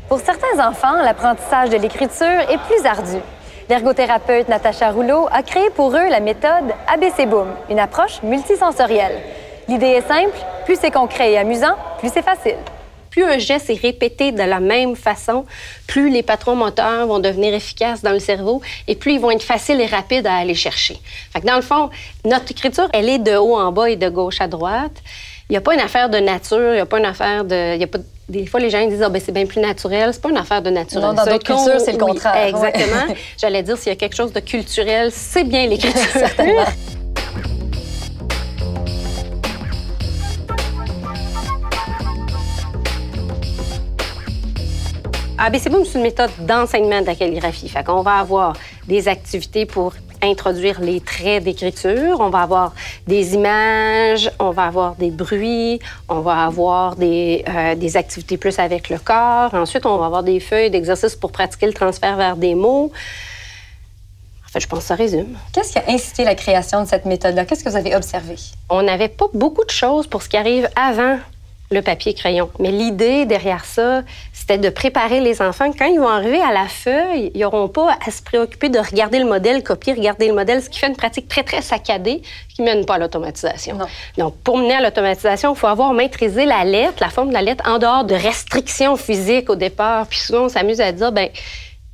Pour certains enfants, l'apprentissage de l'écriture est plus ardu. L'ergothérapeute Natacha Rouleau a créé pour eux la méthode ABC Boom, une approche multisensorielle. L'idée est simple, plus c'est concret et amusant, plus c'est facile. Plus un geste est répété de la même façon, plus les patrons moteurs vont devenir efficaces dans le cerveau et plus ils vont être faciles et rapides à aller chercher. Fait que dans le fond, notre écriture, elle est de haut en bas et de gauche à droite. Il n'y a pas une affaire de nature, il n'y a pas une affaire de... Il y a pas... Des fois, les gens disent « c'est bien plus naturel ». C'est pas une affaire de naturel. Non, dans d'autres cultures, c'est le contraire. Oui, exactement. Ouais. J'allais dire, s'il y a quelque chose de culturel, c'est bien l'écriture. Certainement. ABC Boom, c'est une méthode d'enseignement de la calligraphie. Fait qu'on va avoir des activités pour introduire les traits d'écriture, on va avoir des images, on va avoir des bruits, on va avoir des activités plus avec le corps. Ensuite, on va avoir des feuilles d'exercices pour pratiquer le transfert vers des mots. En fait, je pense que ça résume. Qu'est-ce qui a incité la création de cette méthode-là? Qu'est-ce que vous avez observé? On n'avait pas beaucoup de choses pour ce qui arrive avant le papier-crayon. Mais l'idée derrière ça, c'était de préparer les enfants. Quand ils vont arriver à la feuille, ils n'auront pas à se préoccuper de regarder le modèle, copier, regarder le modèle, ce qui fait une pratique très, très saccadée qui ne mène pas à l'automatisation. Donc, pour mener à l'automatisation, il faut avoir maîtrisé la lettre, la forme de la lettre, en dehors de restrictions physiques au départ. Puis souvent, on s'amuse à dire, bien,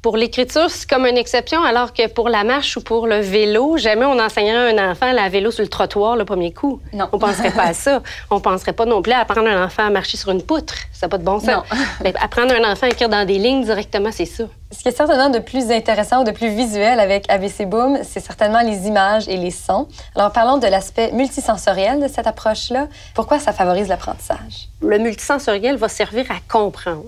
pour l'écriture, c'est comme une exception, alors que pour la marche ou pour le vélo, jamais on enseignerait à un enfant la vélo sur le trottoir le premier coup. Non. On ne penserait pas à ça. On ne penserait pas non plus à apprendre un enfant à marcher sur une poutre. Ça n'a pas de bon sens. Non. Mais apprendre un enfant à écrire dans des lignes directement, c'est ça. Ce qui est certainement de plus intéressant ou de plus visuel avec ABC Boom, c'est certainement les images et les sons. Alors, parlons de l'aspect multisensoriel de cette approche-là. Pourquoi ça favorise l'apprentissage? Le multisensoriel va servir à comprendre.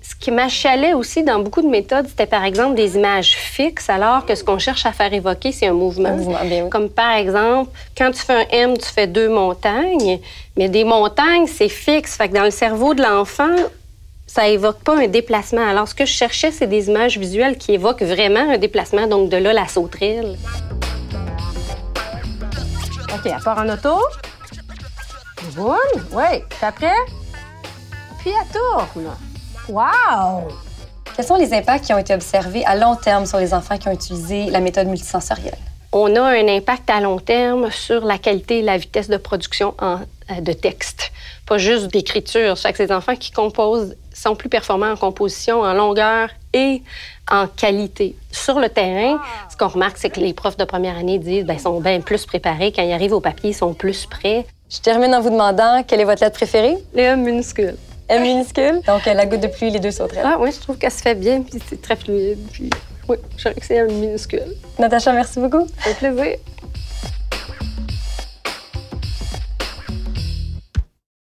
Ce qui m'achalait aussi dans beaucoup de méthodes, c'était par exemple des images fixes, alors que ce qu'on cherche à faire évoquer, c'est un mouvement. Un mouvement, bien oui. Comme par exemple, quand tu fais un M, tu fais 2 montagnes, mais des montagnes, c'est fixe. Fait que dans le cerveau de l'enfant, ça évoque pas un déplacement. Alors, ce que je cherchais, c'est des images visuelles qui évoquent vraiment un déplacement, donc de là, la sauterelle. OK, elle part en auto. Boum, oui. Puis après, puis elle tourne. Wow! Quels sont les impacts qui ont été observés à long terme sur les enfants qui ont utilisé la méthode multisensorielle? On a un impact à long terme sur la qualité et la vitesse de production de texte, pas juste d'écriture. Ça fait que ces enfants qui composent sont plus performants en composition, en longueur et en qualité. Sur le terrain, ce qu'on remarque, c'est que les profs de première année disent qu'ils sont bien plus préparés. Quand ils arrivent au papier, ils sont plus prêts. Je termine en vous demandant quelle est votre lettre préférée? Le M minuscule. M minuscule. Donc, la goutte de pluie, les 2 sauterelles. Ah oui, je trouve qu'elle se fait bien, puis c'est très fluide. Puis oui, je dirais que c'est M minuscule. Natacha, merci beaucoup. Ça fait plaisir.